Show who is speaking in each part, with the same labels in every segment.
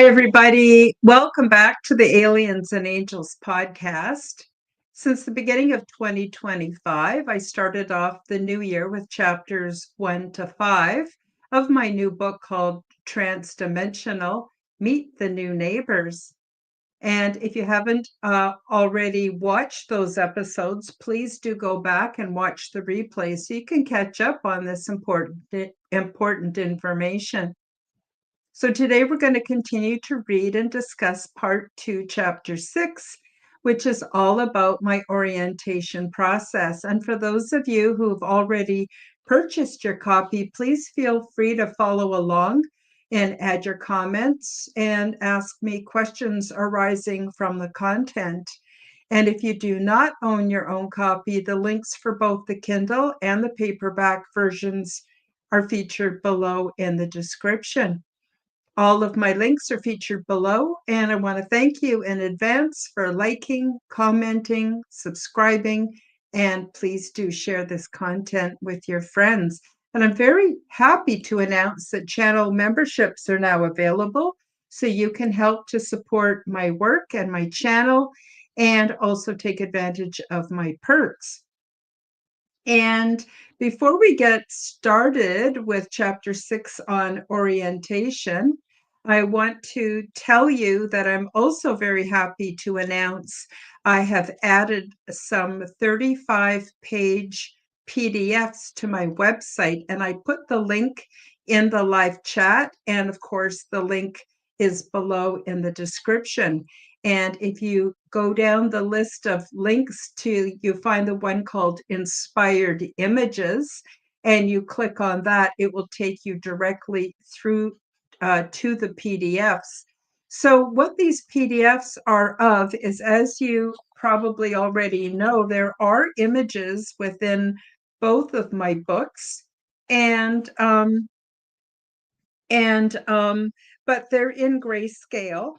Speaker 1: Hi, everybody. Welcome back to the Aliens and Angels podcast. Since the beginning of 2025, I started off the new year with chapters 1 to 5 of my new book called Transdimensional Meet the New Neighbors. And if you haven't already watched those episodes, please do go back and watch the replay so you can catch up on this important information. So today we're going to continue to read and discuss part 2, chapter 6, which is all about my orientation process. And for those of you who've already purchased your copy, please feel free to follow along and add your comments and ask me questions arising from the content. And if you do not own your own copy, the links for both the Kindle and the paperback versions are featured below in the description. All of my links are featured below, and I want to thank you in advance for liking, commenting, subscribing, and please do share this content with your friends. And I'm very happy to announce that channel memberships are now available, so you can help to support my work and my channel and also take advantage of my perks. And before we get started with chapter 6 on orientation, I want to tell you that I'm also very happy to announce I have added some 35-page PDFs to my website, and I put the link in the live chat, and of course the link is below in the description. And if you go down the list of links you find the one called Inspired Images, and you click on that, it will take you directly through to the PDFs. So what these PDFs are of is, as you probably already know, there are images within both of my books, and but they're in grayscale,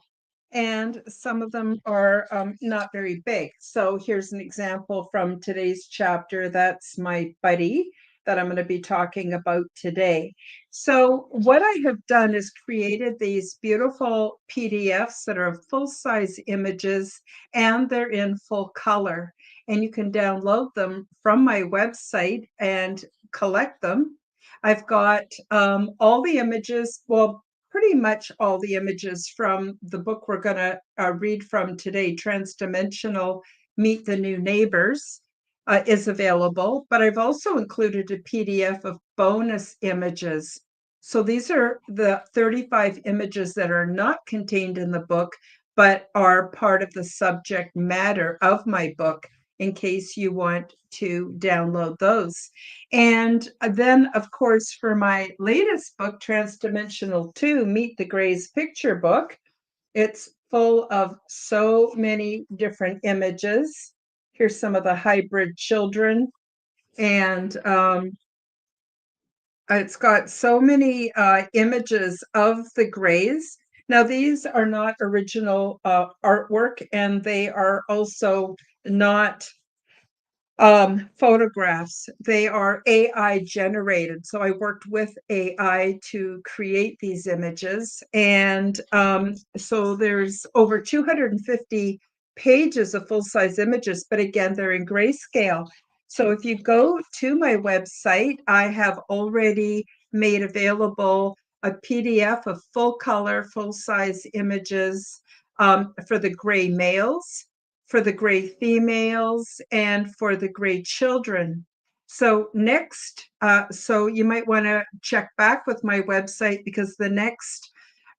Speaker 1: and some of them are not very big. So here's an example from today's chapter. That's my buddy that I'm going to be talking about today. So what I have done is created these beautiful PDFs that are full-size images, and they're in full color. And you can download them from my website and collect them. I've got all the images, well, pretty much all the images from the book we're going to read from today, Transdimensional Meet the New Neighbors, is available. But I've also included a PDF of bonus images. So these are the 35 images that are not contained in the book, but are part of the subject matter of my book, in case you want to download those. And then, of course, for my latest book, Transdimensional 2, Meet the Greys picture book, it's full of so many different images. Here's some of the hybrid children, and it's got so many images of the Greys. Now, these are not original artwork, and they are also not photographs. They are AI generated. So I worked with AI to create these images. And so there's over 250 pages of full-size images, but again, they're in grayscale. So if you go to my website, I have already made available a PDF of full color, full-size images for the gray males, for the gray females, and for the gray children. So next, so you might want to check back with my website, because the next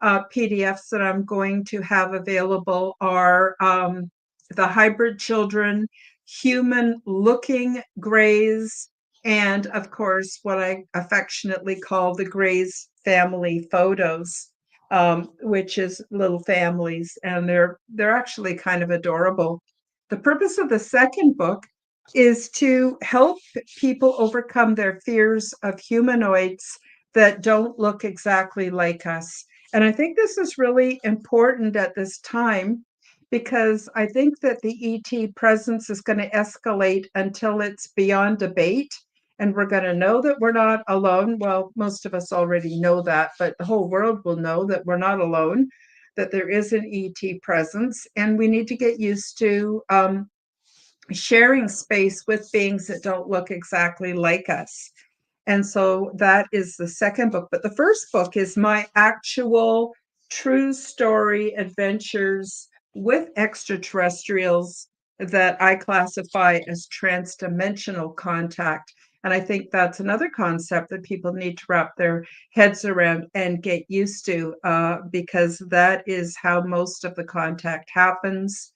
Speaker 1: PDFs that I'm going to have available are the hybrid children, human-looking grays, and of course, what I affectionately call the Grays family photos. Which is little families, and they're actually kind of adorable. The purpose of the second book is to help people overcome their fears of humanoids that don't look exactly like us. And I think this is really important at this time, because I think that the ET presence is going to escalate until it's beyond debate. And we're going to know that we're not alone. Well, most of us already know that, but the whole world will know that we're not alone. that there is an ET presence, and we need to get used to sharing space with beings that don't look exactly like us. And so that is the second book. But the first book is my actual true story adventures with extraterrestrials that I classify as transdimensional contact. And I think that's another concept that people need to wrap their heads around and get used to, because that is how most of the contact happens.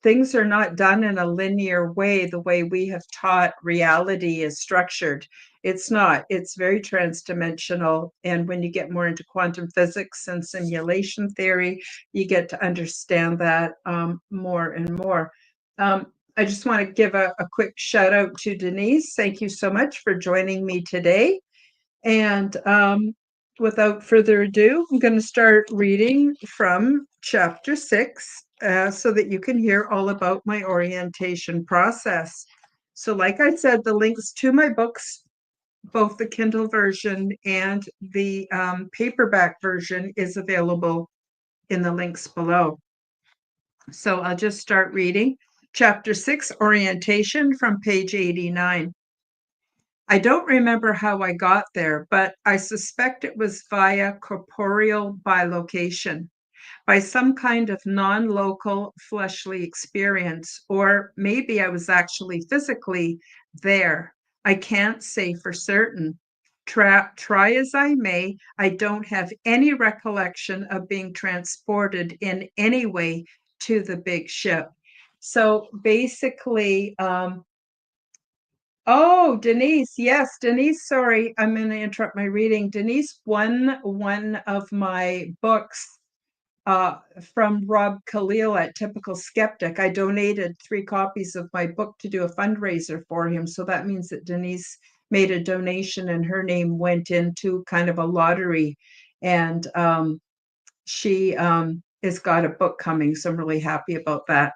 Speaker 1: Things are not done in a linear way, the way we have taught reality is structured. It's not. It's very transdimensional. And when you get more into quantum physics and simulation theory, you get to understand that more and more. I just want to give a quick shout out to Denise. Thank you so much for joining me today. And without further ado, I'm going to start reading from chapter 6 so that you can hear all about my orientation process. So like I said, the links to my books, both the Kindle version and the paperback version, is available in the links below. So I'll just start reading. Chapter 6, Orientation, from page 89. I don't remember how I got there, but I suspect it was via corporeal bilocation, by some kind of non-local fleshly experience, or maybe I was actually physically there. I can't say for certain. Try as I may, I don't have any recollection of being transported in any way to the big ship. So basically, oh, Denise. Yes, Denise. Sorry, I'm going to interrupt my reading. Denise won one of my books from Rob Khalil at Typical Skeptic. I donated 3 copies of my book to do a fundraiser for him. So that means that Denise made a donation and her name went into kind of a lottery. And she has got a book coming. So I'm really happy about that.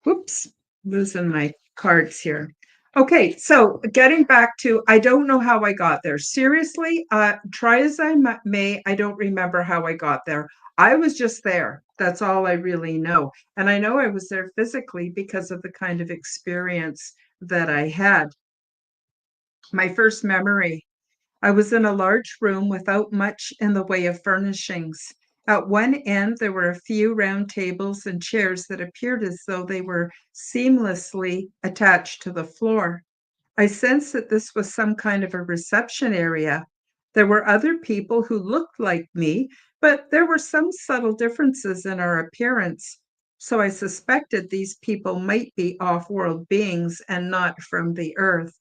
Speaker 1: Whoops, losing my cards here. Okay, so getting back to, I don't know how I got there. Seriously, try as I may, I don't remember how I got there. I was just there. That's all I really know. And I know I was there physically because of the kind of experience that I had. My first memory, I was in a large room without much in the way of furnishings. At one end, there were a few round tables and chairs that appeared as though they were seamlessly attached to the floor. I sensed that this was some kind of a reception area. There were other people who looked like me, but there were some subtle differences in our appearance. So I suspected these people might be off-world beings and not from the earth.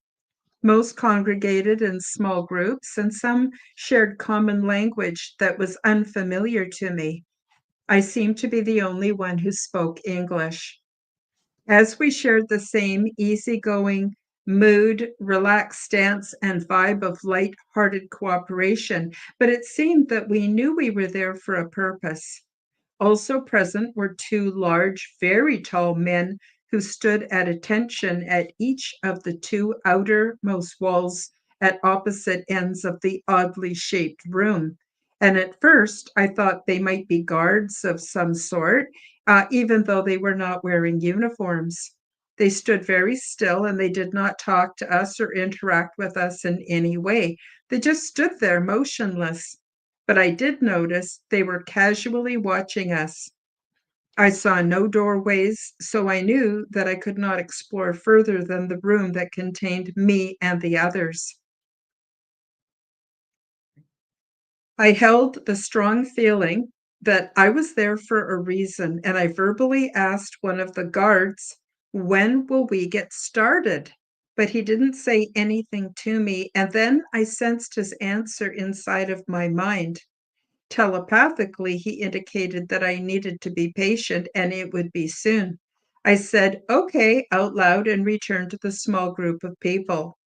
Speaker 1: Most congregated in small groups, and some shared common language that was unfamiliar to me. I seemed to be the only one who spoke English. As we shared the same easygoing mood, relaxed stance, and vibe of light-hearted cooperation, but it seemed that we knew we were there for a purpose. Also present were 2 large, very tall men who stood at attention at each of the 2 outermost walls at opposite ends of the oddly shaped room. And at first, I thought they might be guards of some sort, even though they were not wearing uniforms. They stood very still and they did not talk to us or interact with us in any way. They just stood there motionless. But I did notice they were casually watching us. I saw no doorways, so I knew that I could not explore further than the room that contained me and the others. I held the strong feeling that I was there for a reason, and I verbally asked one of the guards, "When will we get started?" But he didn't say anything to me, and then I sensed his answer inside of my mind. Telepathically, he indicated that I needed to be patient and it would be soon. I said, "Okay," out loud and returned to the small group of people.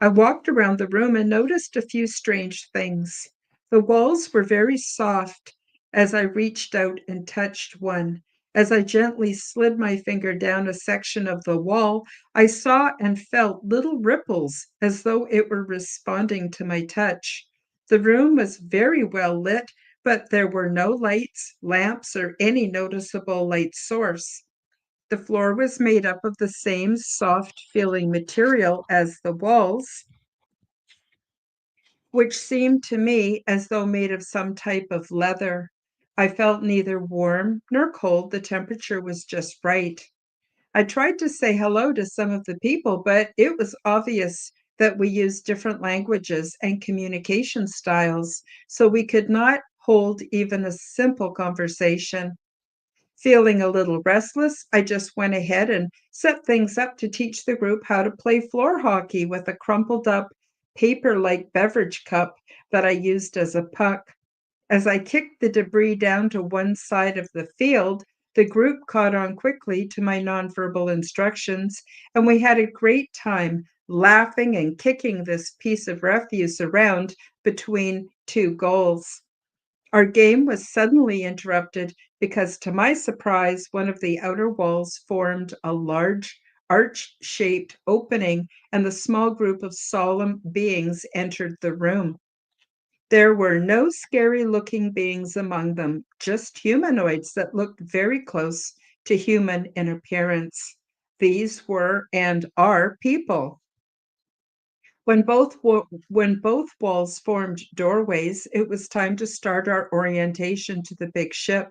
Speaker 1: I walked around the room and noticed a few strange things. The walls were very soft as I reached out and touched one. As I gently slid my finger down a section of the wall, I saw and felt little ripples as though it were responding to my touch. The room was very well lit, but there were no lights, lamps, or any noticeable light source. The floor was made up of the same soft-feeling material as the walls, which seemed to me as though made of some type of leather. I felt neither warm nor cold. The temperature was just right. I tried to say hello to some of the people, but it was obvious that we used different languages and communication styles, so we could not hold even a simple conversation. Feeling a little restless, I just went ahead and set things up to teach the group how to play floor hockey with a crumpled up paper-like beverage cup that I used as a puck. As I kicked the debris down to one side of the field, the group caught on quickly to my nonverbal instructions, and we had a great time laughing and kicking this piece of refuse around between two goals. Our game was suddenly interrupted because, to my surprise, one of the outer walls formed a large arch-shaped opening, and the small group of solemn beings entered the room. There were no scary-looking beings among them, just humanoids that looked very close to human in appearance. These were and are people. When both walls formed doorways, it was time to start our orientation to the big ship,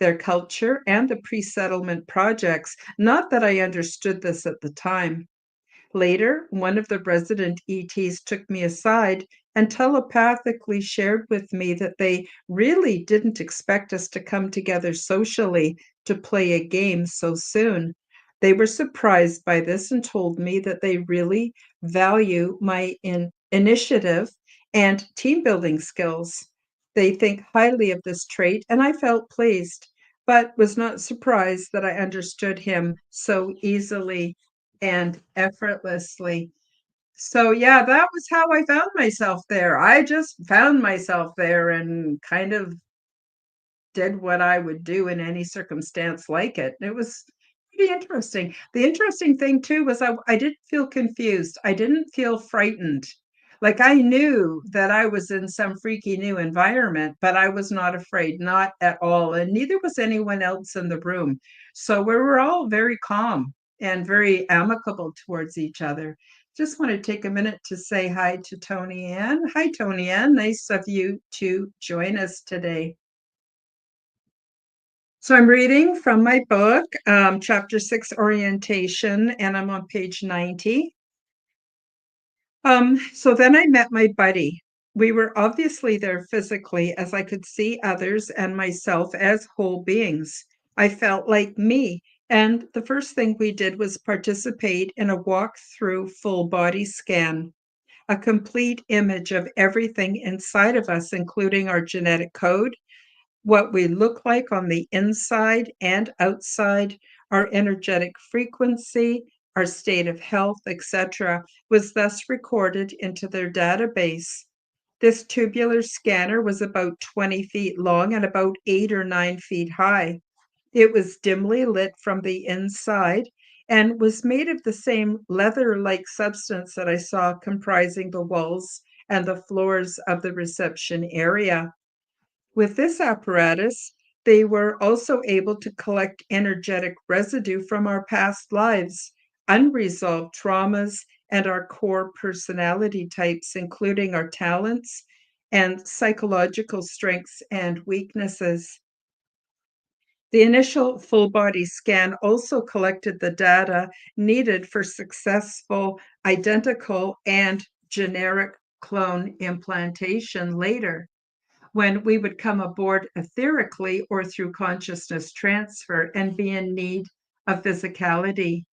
Speaker 1: their culture, and the pre-settlement projects. Not that I understood this at the time. Later, one of the resident ETs took me aside and telepathically shared with me that they really didn't expect us to come together socially to play a game so soon. They were surprised by this and told me that they really value my initiative and team building skills. They think highly of this trait, and I felt pleased, but was not surprised that I understood him so easily and effortlessly. So, yeah, that was how I found myself there. I just found myself there and kind of did what I would do in any circumstance like it. It was pretty interesting. The interesting thing too was I didn't feel confused. I didn't feel frightened. Like I knew that I was in some freaky new environment, but I was not afraid, not at all. And neither was anyone else in the room. So we were all very calm and very amicable towards each other. Just want to take a minute to say hi to Tony Ann. Hi, Tony Ann. Nice of you to join us today. So I'm reading from my book, Chapter 6, Orientation, and I'm on page 90. So then I met my buddy. We were obviously there physically, as I could see others and myself as whole beings. I felt like me. And the first thing we did was participate in a walk-through full body scan, a complete image of everything inside of us, including our genetic code, what we look like on the inside and outside, our energetic frequency, our state of health, etc., was thus recorded into their database. This tubular scanner was about 20 feet long and about 8 or 9 feet high. It was dimly lit from the inside and was made of the same leather-like substance that I saw comprising the walls and the floors of the reception area. With this apparatus, they were also able to collect energetic residue from our past lives, unresolved traumas, and our core personality types, including our talents and psychological strengths and weaknesses. The initial full body scan also collected the data needed for successful identical and generic clone implantation later, when we would come aboard etherically or through consciousness transfer and be in need of physicality.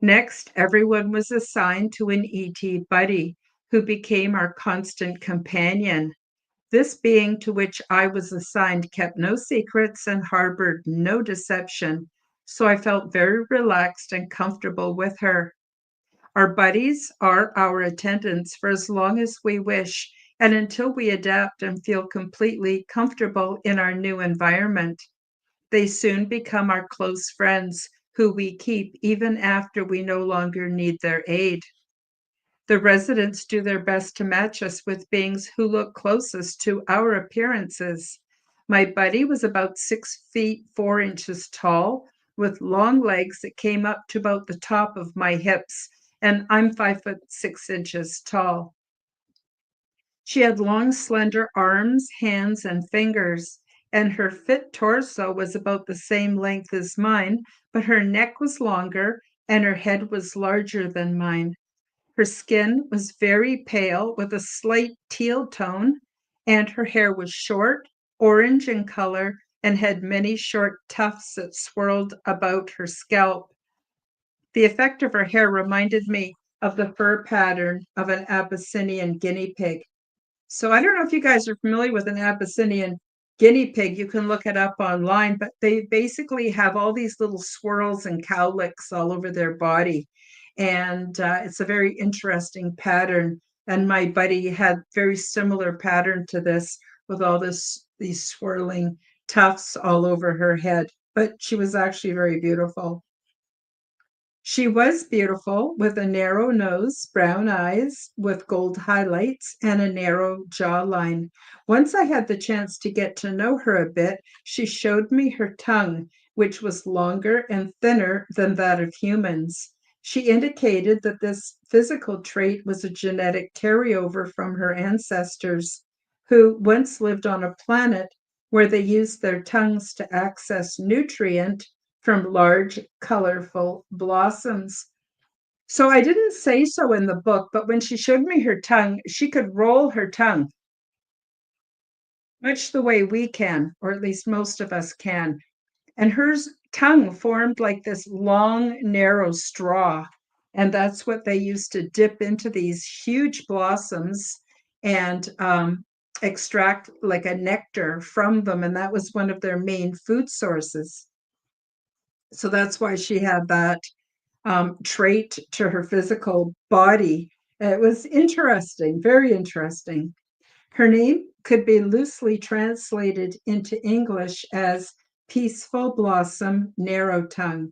Speaker 1: Next, everyone was assigned to an ET buddy who became our constant companion. This being to which I was assigned kept no secrets and harbored no deception, so I felt very relaxed and comfortable with her. Our buddies are our attendants for as long as we wish and until we adapt and feel completely comfortable in our new environment. They soon become our close friends who we keep even after we no longer need their aid. The residents do their best to match us with beings who look closest to our appearances. My buddy was about 6 feet 4 inches tall, with long legs that came up to about the top of my hips, and I'm 5 foot 6 inches tall. She had long, slender arms, hands, and fingers, and her fit torso was about the same length as mine, but her neck was longer and her head was larger than mine. Her skin was very pale with a slight teal tone, and her hair was short, orange in color, and had many short tufts that swirled about her scalp. The effect of her hair reminded me of the fur pattern of an Abyssinian guinea pig. So I don't know if you guys are familiar with an Abyssinian guinea pig. You can look it up online, but they basically have all these little swirls and cowlicks all over their body. And it's a very interesting pattern. And my buddy had very similar pattern to this with all these swirling tufts all over her head. But she was actually very beautiful. She was beautiful, with a narrow nose, brown eyes with gold highlights, and a narrow jawline. Once I had the chance to get to know her a bit, she showed me her tongue, which was longer and thinner than that of humans. She indicated that this physical trait was a genetic carryover from her ancestors, who once lived on a planet where they used their tongues to access nutrient from large, colorful blossoms. So I didn't say so in the book, but when she showed me her tongue, she could roll her tongue, much the way we can, or at least most of us can. And her tongue formed like this long, narrow straw. And that's what they used to dip into these huge blossoms and extract like a nectar from them. And that was one of their main food sources. So that's why she had that trait to her physical body. It was interesting, very interesting. Her name could be loosely translated into English as Peaceful Blossom Narrow Tongue.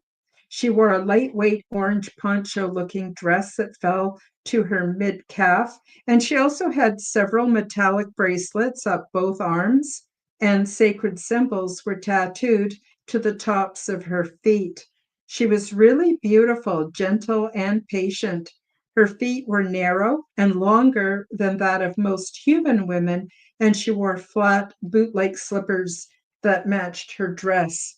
Speaker 1: She wore a lightweight orange poncho looking dress that fell to her mid calf, and she also had several metallic bracelets up both arms, and sacred symbols were tattooed to the tops of her feet. She was really beautiful, gentle, and patient. Her feet were narrow and longer than that of most human women, and she wore flat, boot like slippers that matched her dress.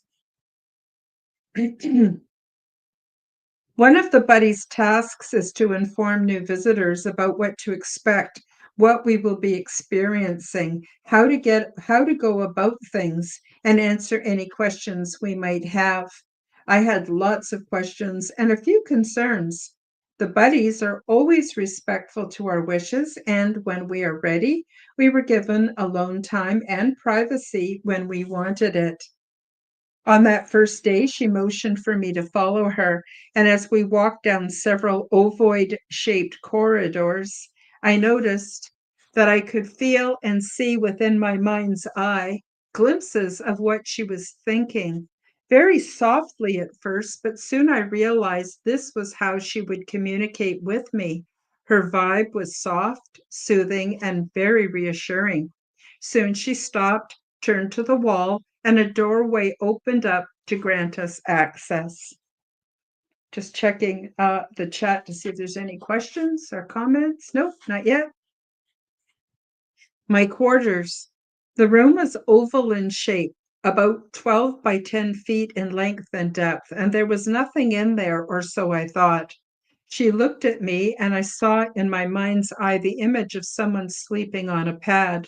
Speaker 1: One of the buddy's tasks is to inform new visitors about what to expect, what we will be experiencing, how to go about things, and answer any questions we might have. I had lots of questions and a few concerns. The buddies are always respectful to our wishes, and when we are ready, we were given alone time and privacy when we wanted it. On that first day, she motioned for me to follow her, and as we walked down several ovoid-shaped corridors, I noticed that I could feel and see within my mind's eye glimpses of what she was thinking, very softly at first, but soon I realized this was how she would communicate with me. Her vibe was soft, soothing, and very reassuring. Soon she stopped, turned to the wall, and a doorway opened up to grant us access. Just checking the chat to see if there's any questions or comments. Nope, not yet. My quarters. The room was oval in shape, about 12 by 10 feet in length and depth, and there was nothing in there, or so I thought. She looked at me, and I saw in my mind's eye the image of someone sleeping on a pad.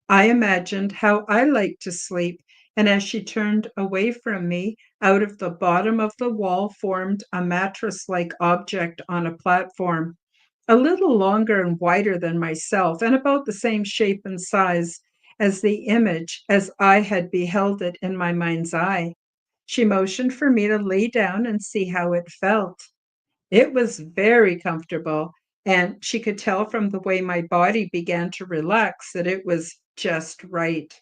Speaker 1: I imagined how I liked to sleep, and as she turned away from me, out of the bottom of the wall formed a mattress-like object on a platform, a little longer and wider than myself, and about the same shape and size as the image as I had beheld it in my mind's eye. She motioned for me to lay down and see how it felt. It was very comfortable, and she could tell from the way my body began to relax that it was just right.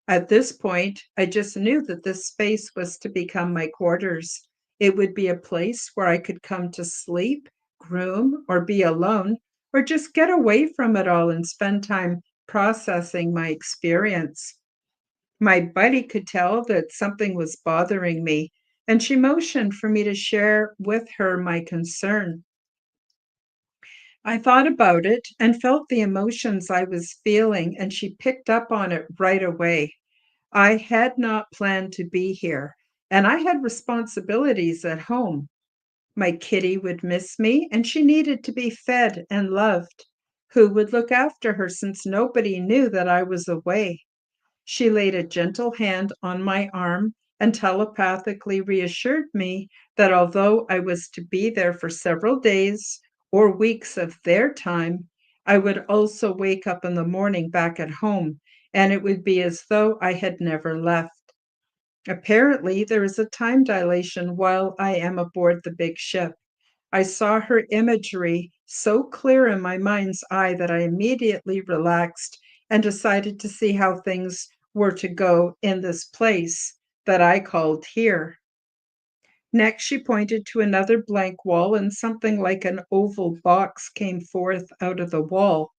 Speaker 1: At this point, I just knew that this space was to become my quarters. It would be a place where I could come to sleep, groom, or be alone, or just get away from it all and spend time processing my experience. My buddy could tell that something was bothering me, and she motioned for me to share with her my concern. I thought about it and felt the emotions I was feeling, and she picked up on it right away. I had not planned to be here, and I had responsibilities at home. My kitty would miss me, and she needed to be fed and loved. Who would look after her since nobody knew that I was away? She laid a gentle hand on my arm and telepathically reassured me that although I was to be there for several days or weeks of their time, I would also wake up in the morning back at home, and it would be as though I had never left. Apparently, there is a time dilation while I am aboard the big ship. I saw her imagery so clear in my mind's eye that I immediately relaxed and decided to see how things were to go in this place that I called here. Next, she pointed to another blank wall, and something like an oval box came forth out of the wall.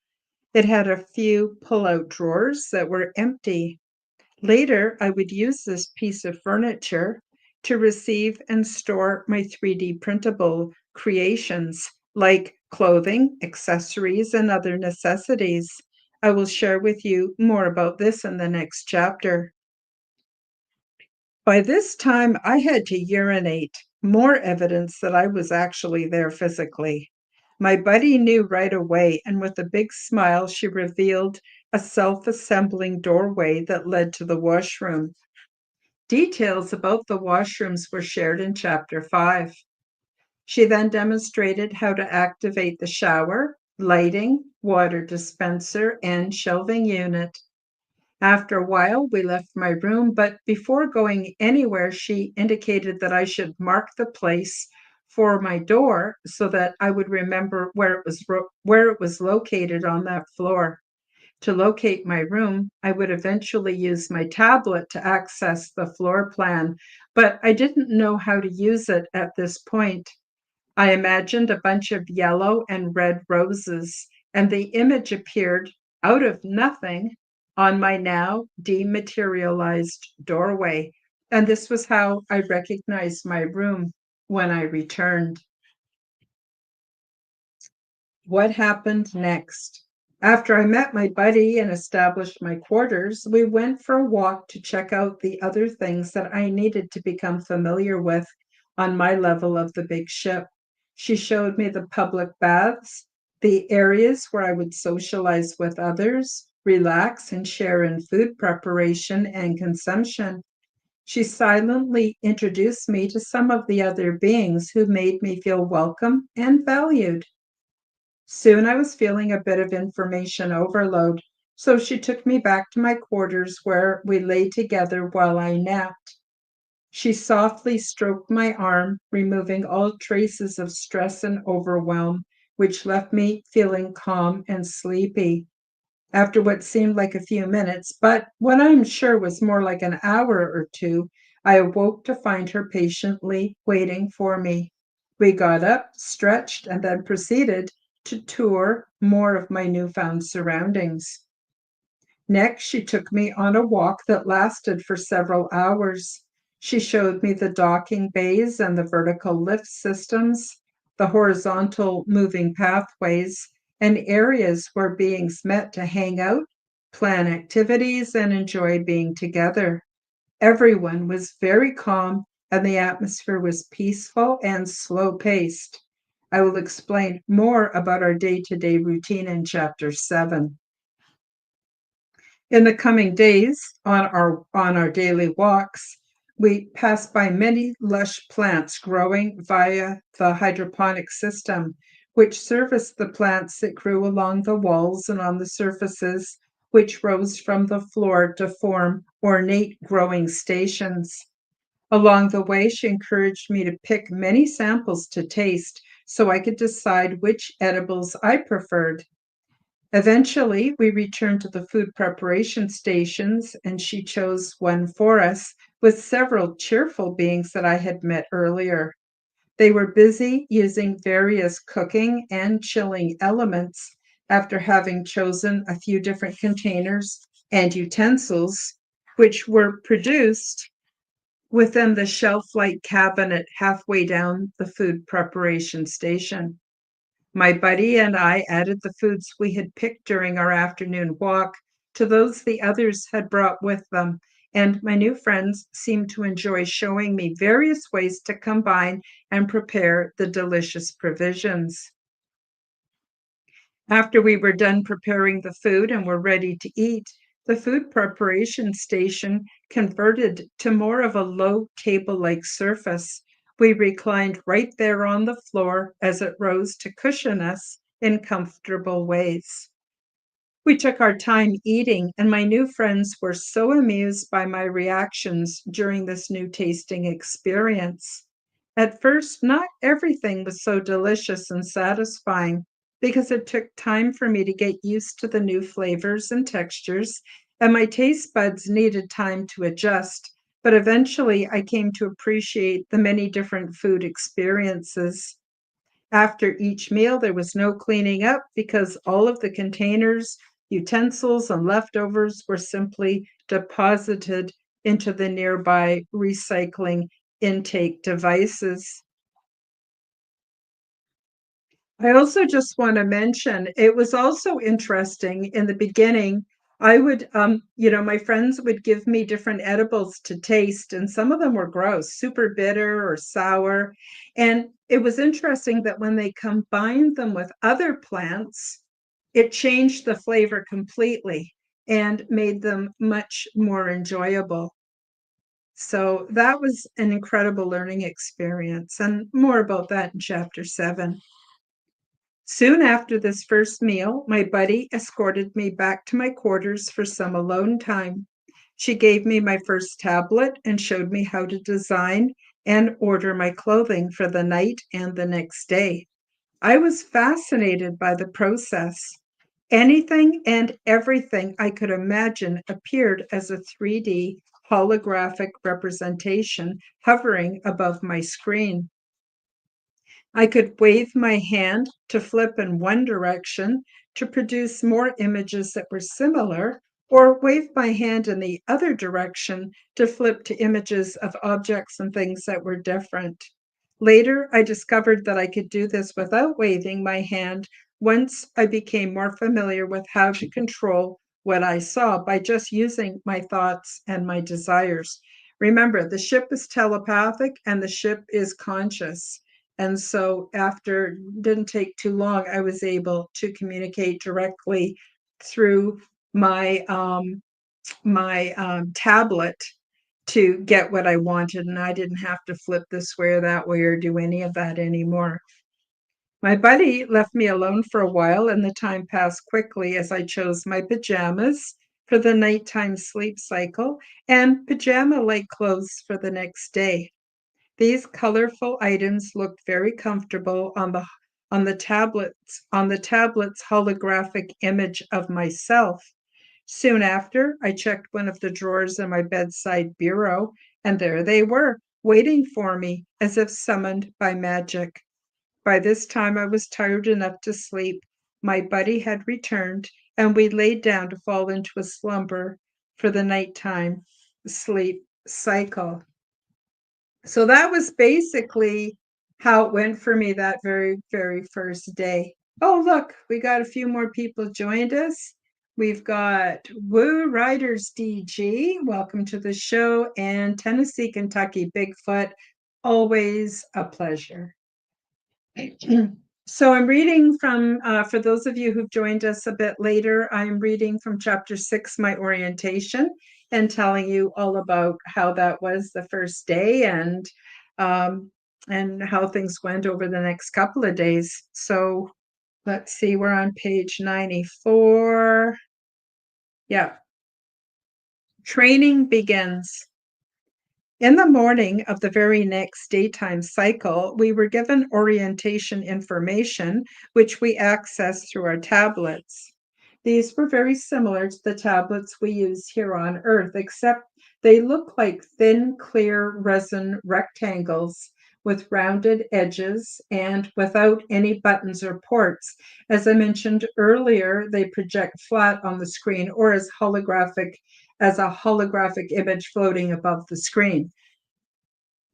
Speaker 1: It had a few pull-out drawers that were empty. Later, I would use this piece of furniture to receive and store my 3D printable creations like clothing, accessories, and other necessities. I will share with you more about this in the next chapter. By this time, I had to urinate, more evidence that I was actually there physically. My buddy knew right away, and with a big smile, she revealed a self-assembling doorway that led to the washroom. Details about the washrooms were shared in Chapter 5. She then demonstrated how to activate the shower, lighting, water dispenser, and shelving unit. After a while, we left my room, but before going anywhere, she indicated that I should mark the place for my door so that I would remember where it was located on that floor. To locate my room, I would eventually use my tablet to access the floor plan, but I didn't know how to use it at this point. I imagined a bunch of yellow and red roses, and the image appeared out of nothing on my now dematerialized doorway. And this was how I recognized my room when I returned. What happened next? After I met my buddy and established my quarters, we went for a walk to check out the other things that I needed to become familiar with on my level of the big ship. She showed me the public baths, the areas where I would socialize with others, relax, and share in food preparation and consumption. She silently introduced me to some of the other beings who made me feel welcome and valued. Soon I was feeling a bit of information overload, so she took me back to my quarters where we lay together while I napped. She softly stroked my arm, removing all traces of stress and overwhelm, which left me feeling calm and sleepy. After what seemed like a few minutes, but what I'm sure was more like an hour or two, I awoke to find her patiently waiting for me. We got up, stretched, and then proceeded to tour more of my newfound surroundings. Next, she took me on a walk that lasted for several hours. She showed me the docking bays and the vertical lift systems, the horizontal moving pathways, and areas where beings met to hang out, plan activities, and enjoy being together. Everyone was very calm, and the atmosphere was peaceful and slow-paced. I will explain more about our day-to-day routine in Chapter 7. In the coming days, on our daily walks, we pass by many lush plants growing via the hydroponic system, which service the plants that grew along the walls and on the surfaces, which rose from the floor to form ornate growing stations. Along the way, she encouraged me to pick many samples to taste so I could decide which edibles I preferred. Eventually, we returned to the food preparation stations, and she chose one for us with several cheerful beings that I had met earlier. They were busy using various cooking and chilling elements after having chosen a few different containers and utensils, which were produced within the shelf-like cabinet halfway down the food preparation station. My buddy and I added the foods we had picked during our afternoon walk to those the others had brought with them, and my new friends seemed to enjoy showing me various ways to combine and prepare the delicious provisions. After we were done preparing the food and were ready to eat, the food preparation station converted to more of a low table-like surface. We reclined right there on the floor as it rose to cushion us in comfortable ways. We took our time eating, and my new friends were so amused by my reactions during this new tasting experience. At first, not everything was so delicious and satisfying because it took time for me to get used to the new flavors and textures, and my taste buds needed time to adjust. But eventually, I came to appreciate the many different food experiences. After each meal, there was no cleaning up because all of the containers, utensils, and leftovers were simply deposited into the nearby recycling intake devices. I also just want to mention, it was also interesting in the beginning. I would, my friends would give me different edibles to taste, and some of them were gross, super bitter or sour. And it was interesting that when they combined them with other plants, it changed the flavor completely and made them much more enjoyable. So that was an incredible learning experience, and more about that in chapter 7. Soon after this first meal, my buddy escorted me back to my quarters for some alone time. She gave me my first tablet and showed me how to design and order my clothing for the night and the next day. I was fascinated by the process. Anything and everything I could imagine appeared as a 3D holographic representation hovering above my screen. I could wave my hand to flip in one direction to produce more images that were similar, or wave my hand in the other direction to flip to images of objects and things that were different. Later, I discovered that I could do this without waving my hand once I became more familiar with how to control what I saw by just using my thoughts and my desires. Remember, the ship is telepathic and the ship is conscious. And so after didn't take too long, I was able to communicate directly through my tablet to get what I wanted, and I didn't have to flip this way or that way or do any of that anymore. My buddy left me alone for a while, and the time passed quickly as I chose my pajamas for the nighttime sleep cycle and pajama-like clothes for the next day. These colorful items looked very comfortable on the tablet's holographic image of myself. Soon after, I checked one of the drawers in my bedside bureau, and there they were, waiting for me as if summoned by magic. By this time, I was tired enough to sleep. My buddy had returned, and we laid down to fall into a slumber for the nighttime sleep cycle. So that was basically how it went for me that very, very first day. Oh, look, we got a few more people joined us. We've got Woo Riders DG, welcome to the show, and Tennessee, Kentucky Bigfoot, always a pleasure. So I'm reading from, for those of you who've joined us a bit later, I'm reading from chapter 6, my orientation, and telling you all about how that was the first day and how things went over the next couple of days. So let's see, we're on page 94. Yeah. Training begins. In the morning of the very next daytime cycle, we were given orientation information, which we accessed through our tablets. These were very similar to the tablets we use here on Earth, except they look like thin, clear resin rectangles with rounded edges and without any buttons or ports. As I mentioned earlier, they project flat on the screen or as a holographic image floating above the screen.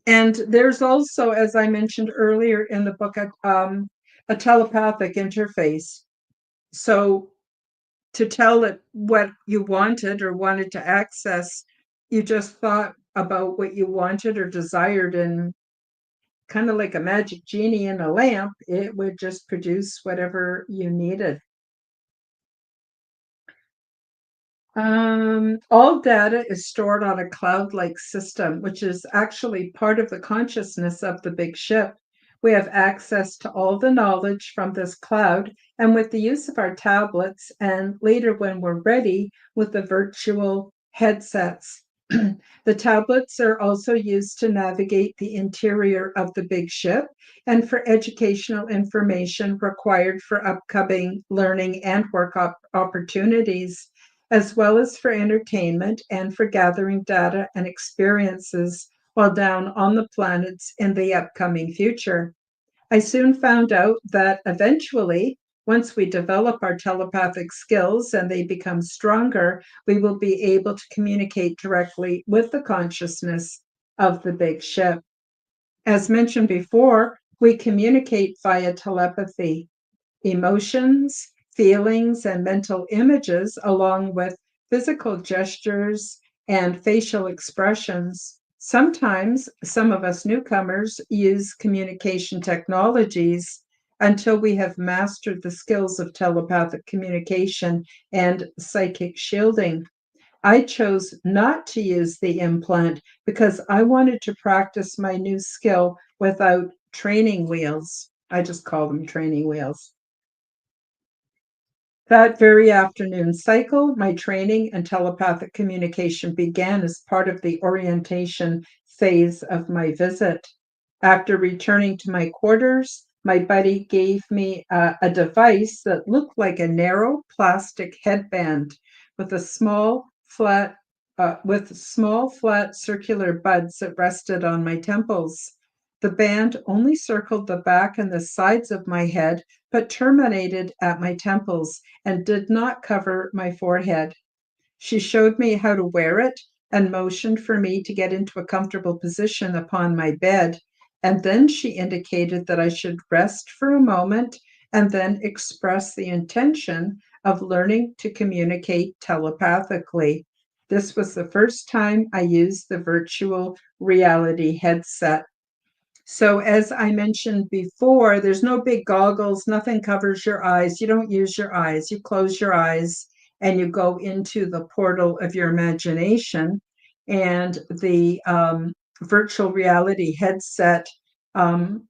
Speaker 1: And there's also, as I mentioned earlier in the book, a telepathic interface. So to tell it what you wanted or wanted to access, you just thought about what you wanted or desired, and kind of like a magic genie in a lamp, it would just produce whatever you needed. All data is stored on a cloud-like system, which is actually part of the consciousness of the big ship. We have access to all the knowledge from this cloud, and with the use of our tablets, and later when we're ready, with the virtual headsets. The tablets are also used to navigate the interior of the big ship and for educational information required for upcoming learning and work opportunities, as well as for entertainment and for gathering data and experiences while down on the planets in the upcoming future. I soon found out that eventually, once we develop our telepathic skills and they become stronger, we will be able to communicate directly with the consciousness of the big ship. As mentioned before, we communicate via telepathy. Emotions, feelings, and mental images, along with physical gestures and facial expressions. Sometimes some of us newcomers use communication technologies until we have mastered the skills of telepathic communication and psychic shielding. I chose not to use the implant because I wanted to practice my new skill without training wheels. I just call them training wheels. That very afternoon cycle, my training and telepathic communication began as part of the orientation phase of my visit. After returning to my quarters, my buddy gave me a device that looked like a narrow plastic headband with small flat circular buds that rested on my temples. The band only circled the back and the sides of my head, but terminated at my temples and did not cover my forehead. She showed me how to wear it and motioned for me to get into a comfortable position upon my bed. And then she indicated that I should rest for a moment and then express the intention of learning to communicate telepathically. This was the first time I used the virtual reality headset. So, as I mentioned before, there's no big goggles, nothing covers your eyes. You don't use your eyes. You close your eyes and you go into the portal of your imagination. And the virtual reality headset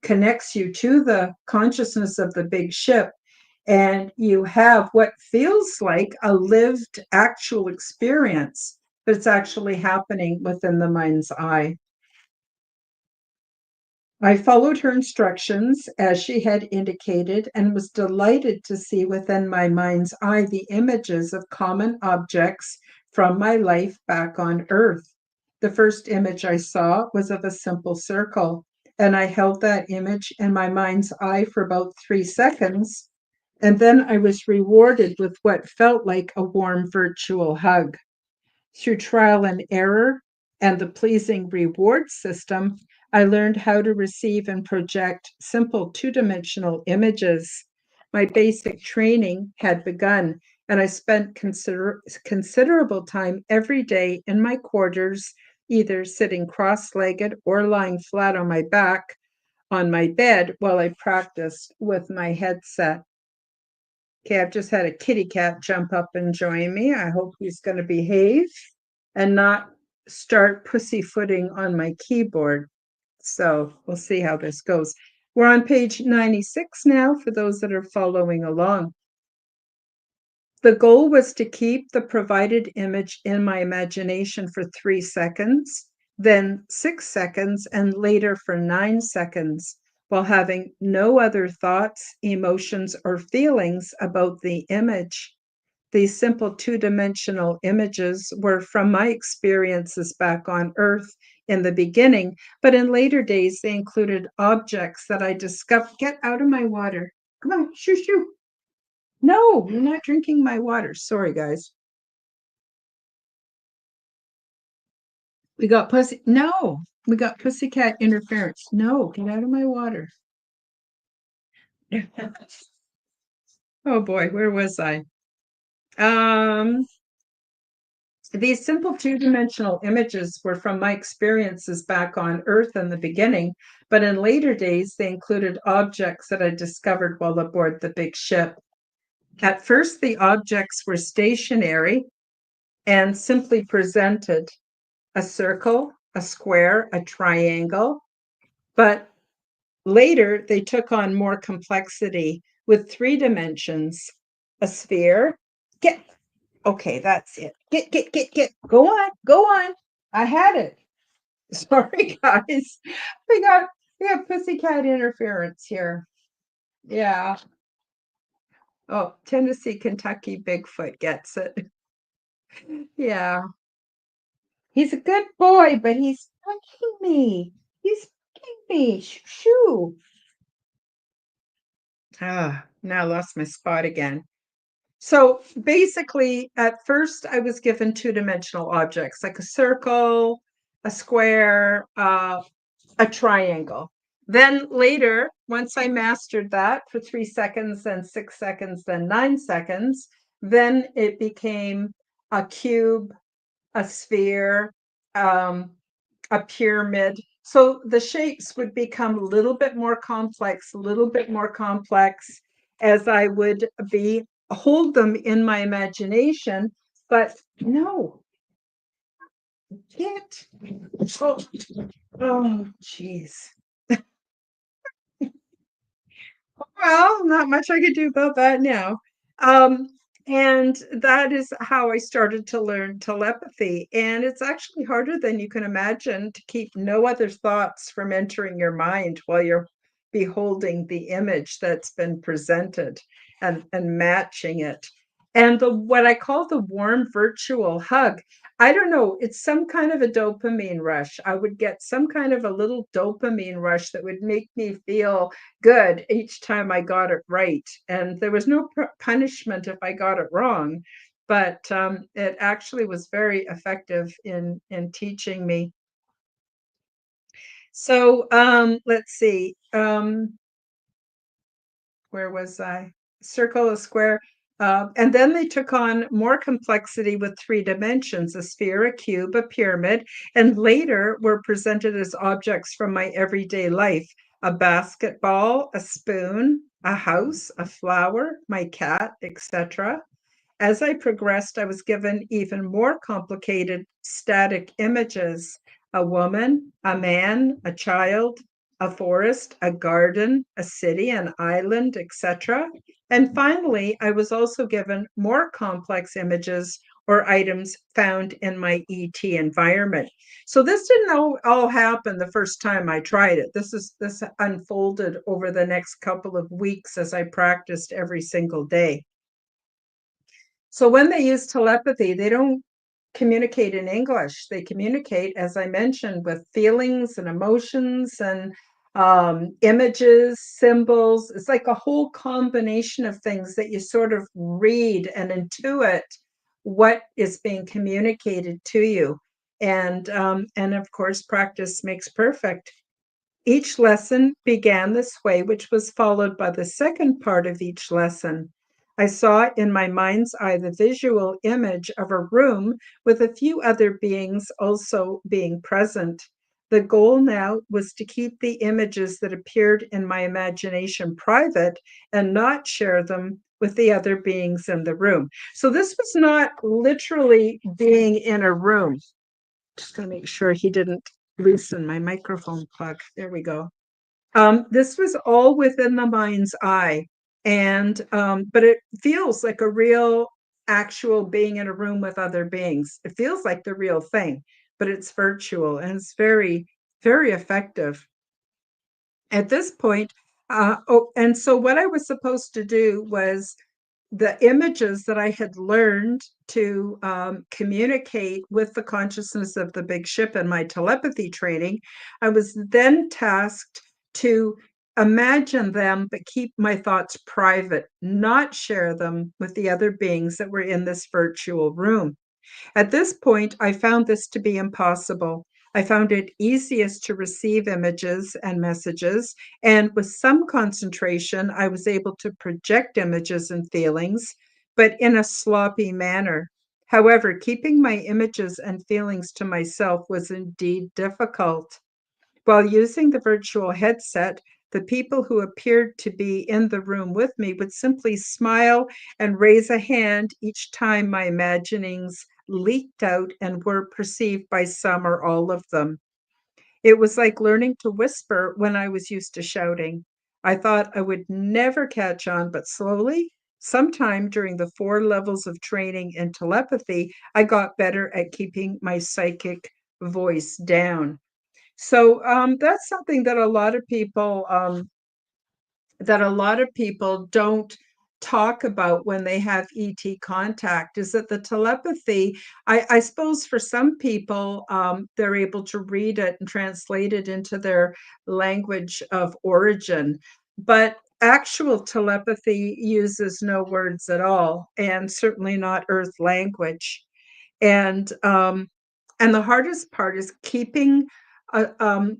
Speaker 1: connects you to the consciousness of the big ship. And you have what feels like a lived actual experience, but it's actually happening within the mind's eye. I followed her instructions as she had indicated and was delighted to see within my mind's eye the images of common objects from my life back on Earth. The first image I saw was of a simple circle, and I held that image in my mind's eye for about 3 seconds, and then I was rewarded with what felt like a warm virtual hug. Through trial and error and the pleasing reward system, I learned how to receive and project simple two-dimensional images. My basic training had begun, and I spent considerable time every day in my quarters, either sitting cross-legged or lying flat on my back on my bed while I practiced with my headset. Okay, I've just had a kitty cat jump up and join me. I hope he's going to behave and not start pussyfooting on my keyboard. So we'll see how this goes. We're on page 96 now for those that are following along. The goal was to keep the provided image in my imagination for 3 seconds, then 6 seconds, and later for 9 seconds, while having no other thoughts, emotions, or feelings about the image. These simple two-dimensional images were from my experiences back on Earth in the beginning, but in later days, they included objects that I discovered. Get out of my water. Come on, shoo, shoo. No, you're not drinking my water. Sorry, guys. We got pussy. No, we got pussycat interference. No, get out of my water. Oh boy, where was I? Um, these simple two-dimensional images were from my experiences back on Earth in the beginning, but in later days, they included objects that I discovered while aboard the big ship. At first, the objects were stationary and simply presented a circle, a square, a triangle, but later they took on more complexity with 3 dimensions, a sphere. Get Okay, that's it. Get. Go on, go on. I had it. Sorry, guys. We got we have pussycat interference here. Yeah. Oh, Tennessee, Kentucky Bigfoot gets it. Yeah. He's a good boy, but he's touching me. He's touching me. Shoo. Ah, now I lost my spot again. So basically, at first, I was given two-dimensional objects like a circle, a square, a triangle. Then later, once I mastered that for 3 seconds, then 6 seconds, then 9 seconds, then it became a cube, a sphere, um, a pyramid. So the shapes would become a little bit more complex, a little bit more complex as I would be hold them in my imagination. But no, can't. Oh, oh, geez. Well, not much I could do about that now. Um, and that is how I started to learn telepathy. And it's actually harder than you can imagine to keep no other thoughts from entering your mind while you're beholding the image that's been presented and matching it. And the what I call the warm virtual hug, I don't know, it's some kind of a dopamine rush. I would get some kind of a little dopamine rush that would make me feel good each time I got it right. And there was no punishment if I got it wrong, but it actually was very effective in teaching me. So let's see. Where was I? Circle, a square. And then they took on more complexity with 3 dimensions, a sphere, a cube, a pyramid, and later were presented as objects from my everyday life, a basketball, a spoon, a house, a flower, my cat, etc. As I progressed, I was given even more complicated static images, a woman, a man, a child, a forest, a garden, a city, an island, etc. And finally, I was also given more complex images or items found in my ET environment. So this didn't all happen the first time I tried it. This unfolded over the next couple of weeks as I practiced every single day. So when they use telepathy, they don't communicate in English. They communicate, as I mentioned, with feelings and emotions and images, symbols. It's like a whole combination of things that you sort of read and intuit what is being communicated to you. And of course, practice makes perfect. Each lesson began this way, which was followed by the second part of each lesson. I saw in my mind's eye the visual image of a room with a few other beings also being present. The goal now was to keep the images that appeared in my imagination private and not share them with the other beings in the room. So this was not literally being in a room. Just going to make sure he didn't loosen my microphone plug. There we go. This was all within the mind's eye, and but it feels like a real, actual being in a room with other beings. It feels like the real thing, but it's virtual and it's very, very effective. At this point, and so what I was supposed to do was the images that I had learned to communicate with the consciousness of the big ship in my telepathy training, I was then tasked to imagine them, but keep my thoughts private, not share them with the other beings that were in this virtual room. At this point, I found this to be impossible. I found it easiest to receive images and messages, and with some concentration, I was able to project images and feelings, but in a sloppy manner. However, keeping my images and feelings to myself was indeed difficult. While using the virtual headset, the people who appeared to be in the room with me would simply smile and raise a hand each time my imaginings leaked out and were perceived by some or all of them. It was like learning to whisper when I was used to shouting. I thought I would never catch on, but slowly, sometime during the 4 levels of training in telepathy, I got better at keeping my psychic voice down. So that's something that a lot of people don't talk about when they have ET contact. Is that the telepathy? I suppose for some people, they're able to read it and translate it into their language of origin, but actual telepathy uses no words at all, and certainly not Earth language. And and the hardest part is keeping uh, um,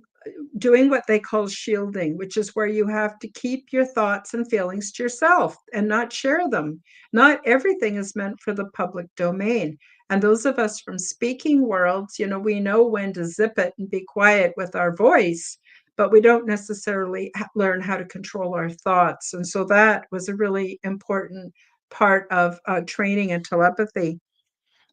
Speaker 1: doing what they call shielding, which is where you have to keep your thoughts and feelings to yourself and not share them. Not everything is meant for the public domain. And those of us from speaking worlds, we know when to zip it and be quiet with our voice, but we don't necessarily learn how to control our thoughts. And so that was a really important part of training in telepathy.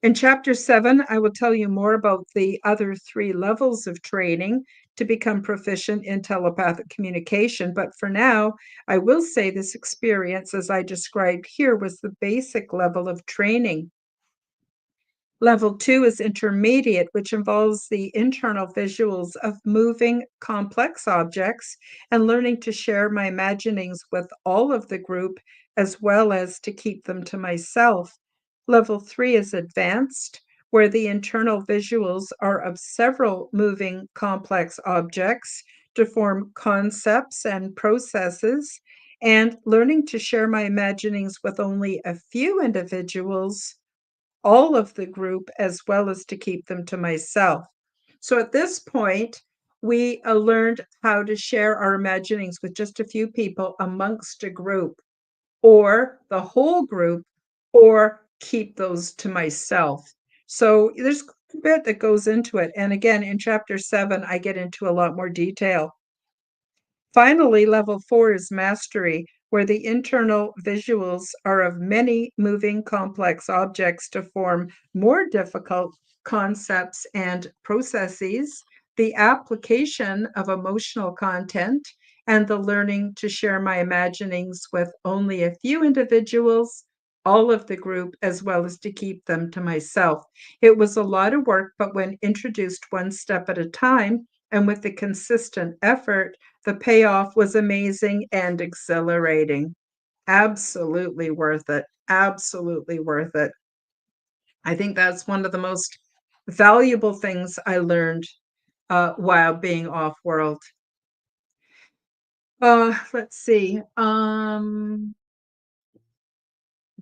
Speaker 1: In chapter 7, I will tell you more about the other 3 levels of training to become proficient in telepathic communication. But for now, I will say this experience, as I described here, was the basic level of training. Level 2 is intermediate, which involves the internal visuals of moving complex objects and learning to share my imaginings with all of the group as well as to keep them to myself. Level 3 is advanced, where the internal visuals are of several moving complex objects to form concepts and processes, and learning to share my imaginings with only a few individuals, all of the group, as well as to keep them to myself. So at this point, we learned how to share our imaginings with just a few people amongst a group, or the whole group, or keep those to myself. So there's a bit that goes into it. And again, in chapter 7, I get into a lot more detail. Finally, level 4 is mastery, where the internal visuals are of many moving complex objects to form more difficult concepts and processes, the application of emotional content, and the learning to share my imaginings with only a few individuals, all of the group, as well as to keep them to myself. It was a lot of work, but when introduced one step at a time and with the consistent effort, the payoff was amazing and exhilarating. Absolutely worth it. Absolutely worth it. I think that's one of the most valuable things I learned while being off world. Let's see.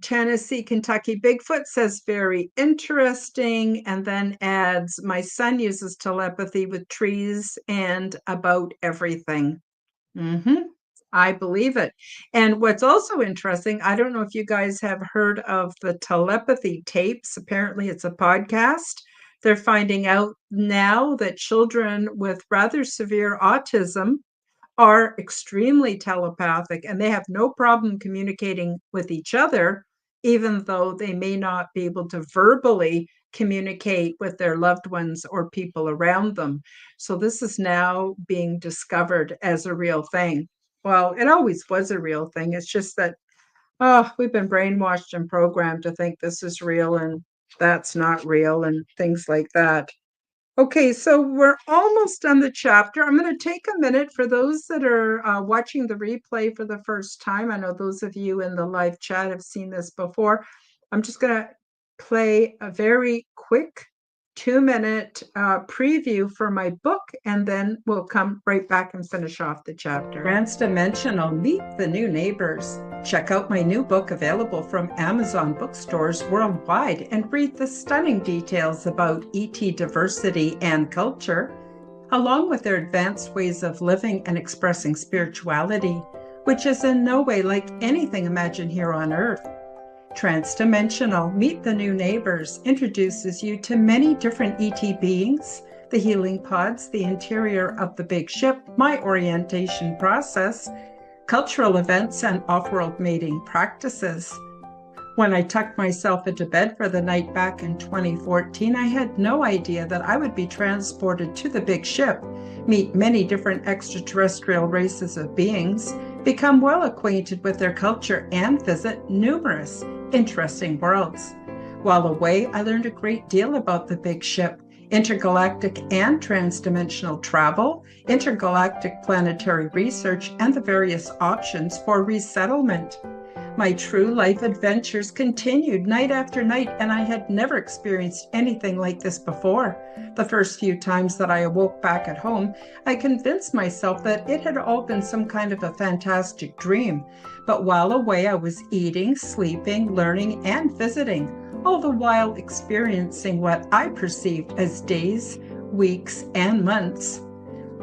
Speaker 1: Tennessee, Kentucky Bigfoot says very interesting, and then adds, my son uses telepathy with trees and about everything. Mm-hmm. I believe it. And what's also interesting, I don't know if you guys have heard of the telepathy tapes. Apparently, it's a podcast. They're finding out now that children with rather severe autism are extremely telepathic and they have no problem communicating with each other, even though they may not be able to verbally communicate with their loved ones or people around them. So this is now being discovered as a real thing. Well, it always was a real thing. It's just that, oh, we've been brainwashed and programmed to think this is real and that's not real and things like that. Okay, so we're almost done the chapter. I'm going to take a minute for those that are watching the replay for the first time. I know those of you in the live chat have seen this before. I'm just going to play a very quick 2-minute preview for my book, and then we'll come right back and finish off the chapter. Transdimensional, Meet the New Neighbors. Check out my new book available from Amazon bookstores worldwide and read the stunning details about ET diversity and culture, along with their advanced ways of living and expressing spirituality, which is in no way like anything imagined here on Earth. Transdimensional, Meet the New Neighbors introduces you to many different ET beings, the healing pods, the interior of the big ship, my orientation process, cultural events, and off-world mating practices. When I tucked myself into bed for the night back in 2014, I had no idea that I would be transported to the big ship, meet many different extraterrestrial races of beings, become well acquainted with their culture, and visit numerous interesting worlds. While away, I learned a great deal about the big ship, intergalactic and transdimensional travel, intergalactic planetary research, and the various options for resettlement. My true life adventures continued night after night, and I had never experienced anything like this before. The first few times that I awoke back at home, I convinced myself that it had all been some kind of a fantastic dream. But while away, I was eating, sleeping, learning, and visiting, all the while experiencing what I perceived as days, weeks, and months.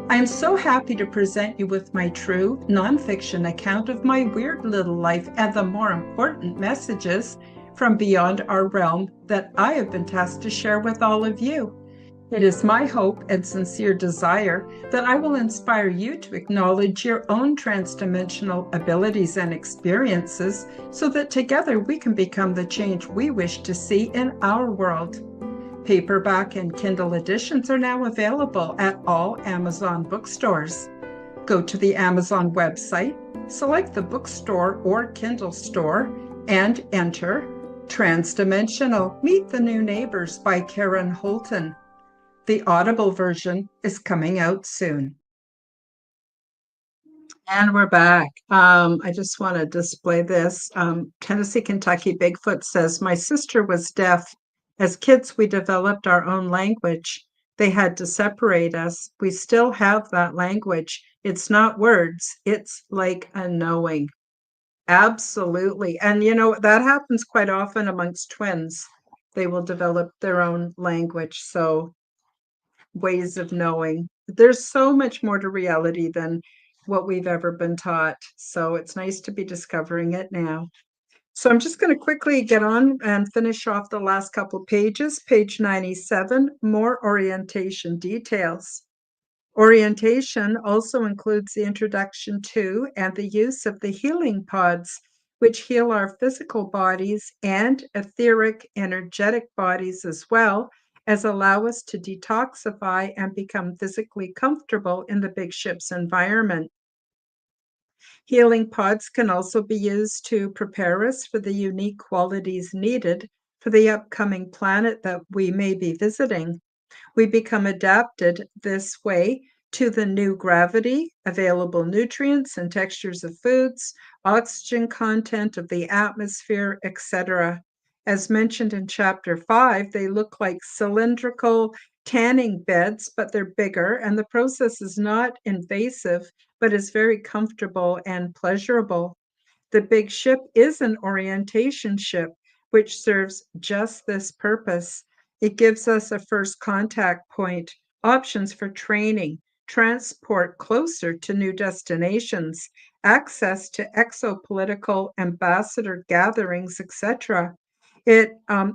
Speaker 1: I am so happy to present you with my true nonfiction account of my weird little life and the more important messages from beyond our realm that I have been tasked to share with all of you. It is my hope and sincere desire that I will inspire you to acknowledge your own transdimensional abilities and experiences so that together we can become the change we wish to see in our world. Paperback and Kindle editions are now available at all Amazon bookstores. Go to the Amazon website, select the bookstore or Kindle store, and enter Transdimensional, Meet the New Neighbors by Karen Holton. The Audible version is coming out soon. And we're back. I just want to display this. Tennessee, Kentucky Bigfoot says, my sister was deaf. As kids, we developed our own language. They had to separate us. We still have that language. It's not words, it's like a knowing. Absolutely. And that happens quite often amongst twins. They will develop their own language. So ways of knowing. There's so much more to reality than what we've ever been taught. So it's nice to be discovering it now. So I'm just going to quickly get on and finish off the last couple pages. Page 97, more orientation details. Orientation also includes the introduction to and the use of the healing pods, which heal our physical bodies and etheric, energetic bodies as well as allow us to detoxify and become physically comfortable in the big ship's environment. Healing pods can also be used to prepare us for the unique qualities needed for the upcoming planet that we may be visiting. We become adapted this way to the new gravity, available nutrients and textures of foods, oxygen content of the atmosphere, etc. As mentioned in Chapter 5, they look like cylindrical tanning beds, but they're bigger, and the process is not invasive, but is very comfortable and pleasurable. The big ship is an orientation ship, which serves just this purpose. It gives us a first contact point, options for training, transport closer to new destinations, access to exopolitical ambassador gatherings, etc. It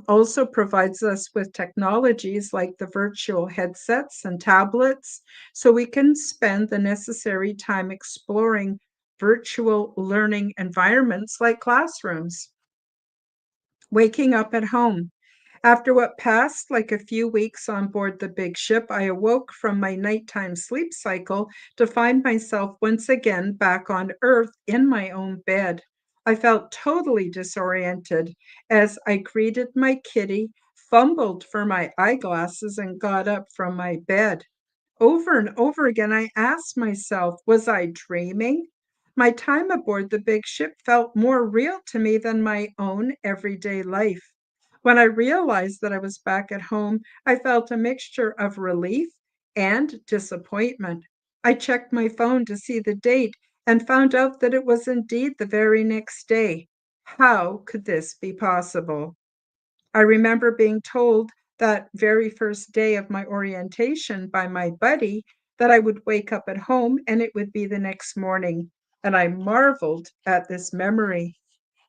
Speaker 1: also provides us with technologies like the virtual headsets and tablets, so we can spend the necessary time exploring virtual learning environments like classrooms. Waking up at home. After what passed like a few weeks on board the big ship, I awoke from my nighttime sleep cycle to find myself once again back on Earth in my own bed. I felt totally disoriented as I greeted my kitty, fumbled for my eyeglasses and got up from my bed. Over and over again, I asked myself, was I dreaming? My time aboard the big ship felt more real to me than my own everyday life. When I realized that I was back at home, I felt a mixture of relief and disappointment. I checked my phone to see the date and found out that it was indeed the very next day. How could this be possible? I remember being told that very first day of my orientation by my buddy that I would wake up at home and it would be the next morning. And I marveled at this memory.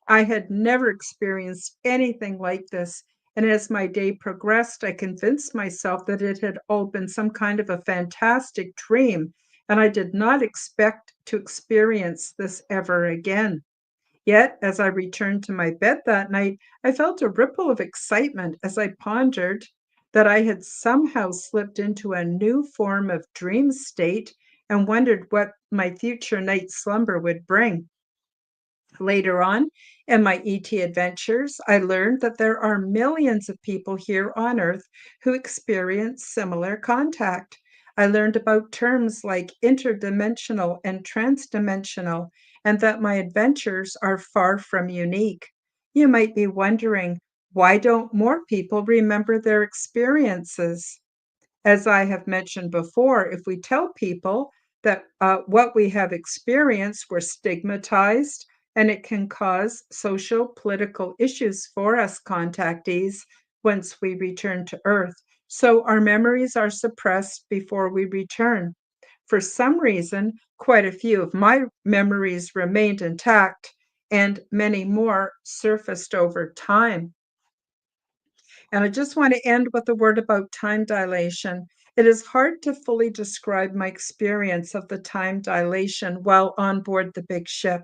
Speaker 1: I had never experienced anything like this. And as my day progressed, I convinced myself that it had all been some kind of a fantastic dream, and I did not expect to experience this ever again. Yet, as I returned to my bed that night, I felt a ripple of excitement as I pondered that I had somehow slipped into a new form of dream state and wondered what my future night slumber would bring. Later on in my ET adventures, I learned that there are millions of people here on Earth who experience similar contact. I learned about terms like interdimensional and transdimensional, and that my adventures are far from unique. You might be wondering, why don't more people remember their experiences? As I have mentioned before, if we tell people that what we have experienced, we're stigmatized, and it can cause social, political issues for us contactees once we return to Earth. So our memories are suppressed before we return. For some reason, quite a few of my memories remained intact, and many more surfaced over time. And I just want to end with a word about time dilation. It is hard to fully describe my experience of the time dilation while on board the big ship.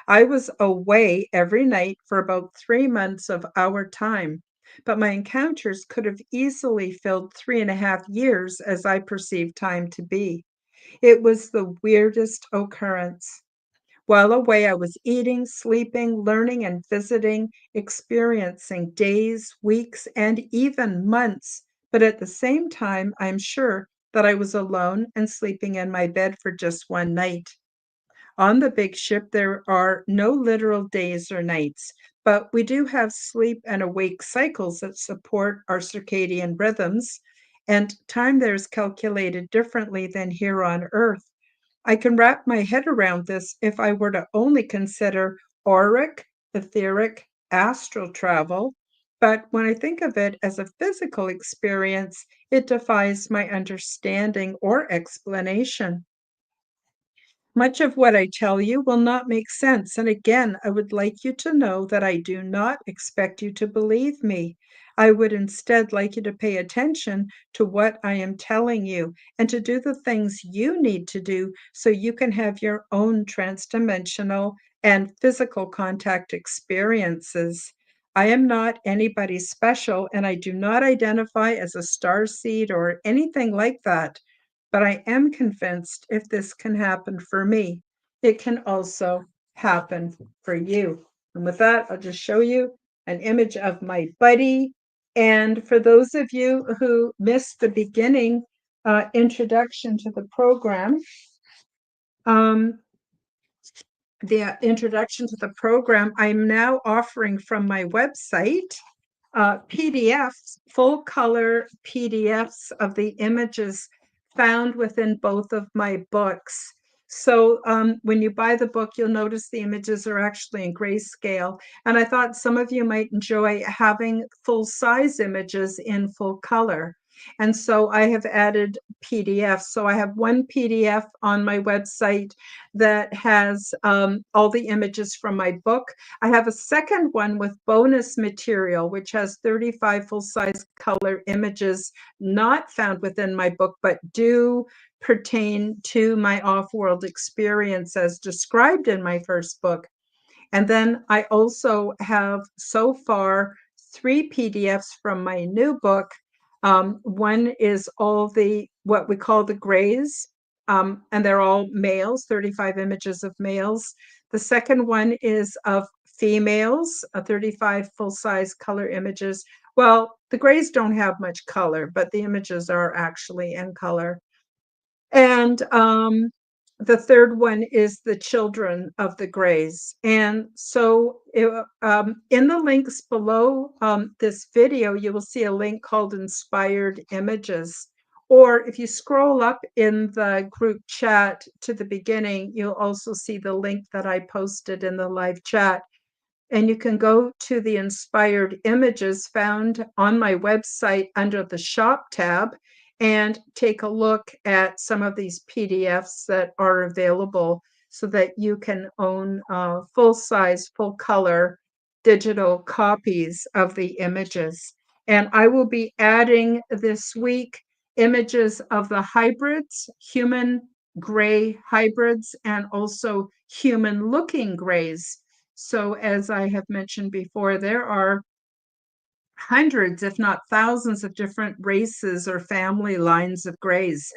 Speaker 1: I was away every night for about 3 months of our time, but my encounters could have easily filled 3.5 years as I perceived time to be. It was the weirdest occurrence. While away, I was eating, sleeping, learning, and visiting, experiencing days, weeks, and even months. But at the same time, I'm sure that I was alone and sleeping in my bed for just one night. On the big ship, there are no literal days or nights, but we do have sleep and awake cycles that support our circadian rhythms, and time there is calculated differently than here on Earth. I can wrap my head around this if I were to only consider auric, etheric, astral travel, but when I think of it as a physical experience, it defies my understanding or explanation. Much of what I tell you will not make sense, and again, I would like you to know that I do not expect you to believe me. I would instead like you to pay attention to what I am telling you and to do the things you need to do so you can have your own transdimensional and physical contact experiences. I am not anybody special, and I do not identify as a star seed or anything like that. But I am convinced if this can happen for me, it can also happen for you. And with that, I'll just show you an image of my buddy. And for those of you who missed the beginning introduction to the program, um, I'm now offering from my website PDFs, full color PDFs of the images found within both of my books. So when you buy the book, you'll notice the images are actually in grayscale. And I thought some of you might enjoy having full size images in full color. And so I have added PDFs. So I have one PDF on my website that has all the images from my book. I have a second one with bonus material, which has 35 full-size color images not found within my book, but do pertain to my off-world experience as described in my first book. And then I also have so far 3 PDFs from my new book. One is all what we call the grays, and they're all males, 35 images of males. The second one is of females, 35 full-size color images, Well, the grays don't have much color, but the images are actually in color. And the third one is the children of the grays. And so in the links below this video, you will see a link called Inspired Images. Or if you scroll up in the group chat to the beginning, you'll also see the link that I posted in the live chat. And you can go to the inspired images found on my website under the shop tab and take a look at some of these PDFs that are available so that you can own full-size, full-color digital copies of the images. And I will be adding this week images of the hybrids, human gray hybrids, and also human-looking grays. So as I have mentioned before, there are hundreds, if not thousands, of different races or family lines of grays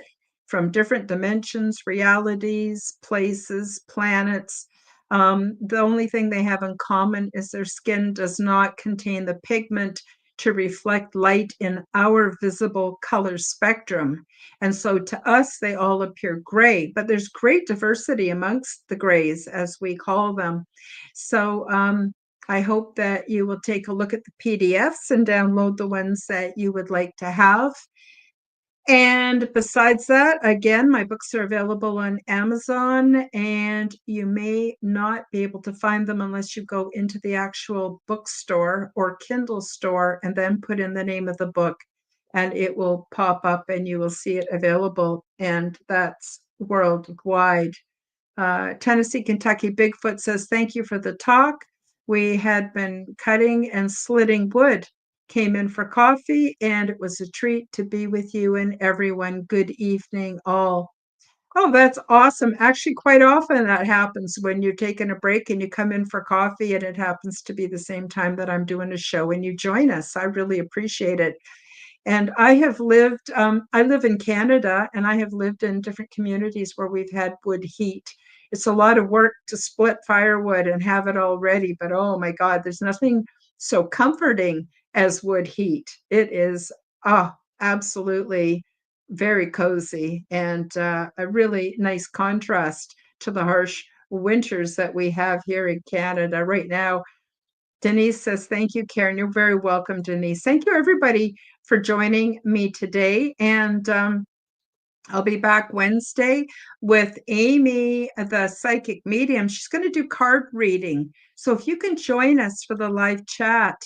Speaker 1: from different dimensions, realities, places, planets. The only thing they have in common is their skin does not contain the pigment to reflect light in our visible color spectrum. And so to us, they all appear gray, but there's great diversity amongst the grays, as we call them. So I hope that you will take a look at the PDFs and download the ones that you would like to have. And besides that, again, my books are available on Amazon, and you may not be able to find them unless you go into the actual bookstore or Kindle store and then put in the name of the book, and it will pop up and you will see it available, and that's worldwide. Tennessee, Kentucky Bigfoot says, thank you for the talk. We had been cutting and slitting wood. Came in for coffee, and it was a treat to be with you and everyone. Good evening, all. Oh, that's awesome. Actually, quite often that happens when you're taking a break and you come in for coffee, and it happens to be the same time that I'm doing a show and you join us. I really appreciate it. And I have lived, I live in Canada, and I have lived in different communities where we've had wood heat. It's a lot of work to split firewood and have it all ready, but oh my God, there's nothing so comforting as wood heat. It is absolutely very cozy and a really nice contrast to the harsh winters that we have here in Canada right now. Denise says, thank you, Karen. You're very welcome, Denise. Thank you, everybody, for joining me today. And I'll be back Wednesday with Amy, the psychic medium. She's going to do card reading. So if you can join us for the live chat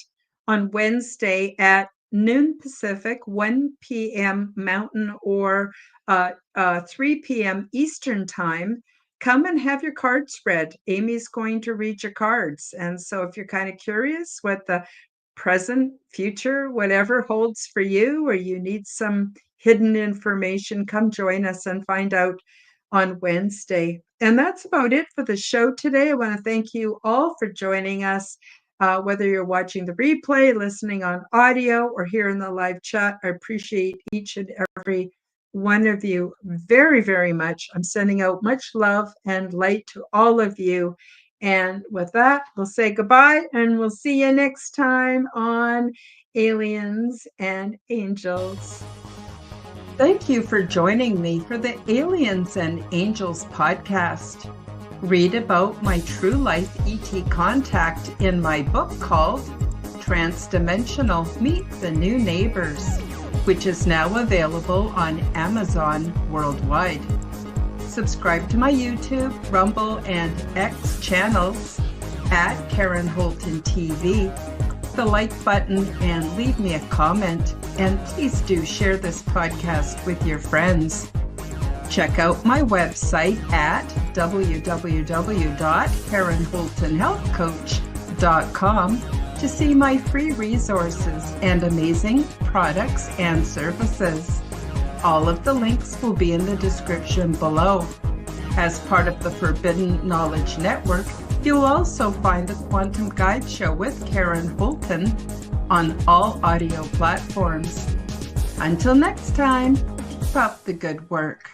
Speaker 1: on Wednesday at noon Pacific, 1 p.m. Mountain, or 3 p.m. Eastern time, come and have your cards read. Amy's going to read your cards. And so if you're kind of curious what the present, future, whatever holds for you, or you need some hidden information, come join us and find out on Wednesday. And that's about it for the show today. I want to thank you all for joining us. Whether you're watching the replay, listening on audio, or here in the live chat, I appreciate each and every one of you very, very much. I'm sending out much love and light to all of you. And with that, we'll say goodbye, and we'll see you next time on Aliens and Angels. Thank you for joining me for the Aliens and Angels podcast. Read about my true life ET contact in my book called Transdimensional Meet the New Neighbors, which is now available on Amazon worldwide. Subscribe to my YouTube, Rumble, and X channels at Karen Holton TV. The like button and leave me a comment. And please do share this podcast with your friends. Check out my website at www.KarenHoltonHealthCoach.com to see my free resources and amazing products and services. All of the links will be in the description below. As part of the Forbidden Knowledge Network, you'll also find the Quantum Guide Show with Karen Holton on all audio platforms. Until next time, keep up the good work.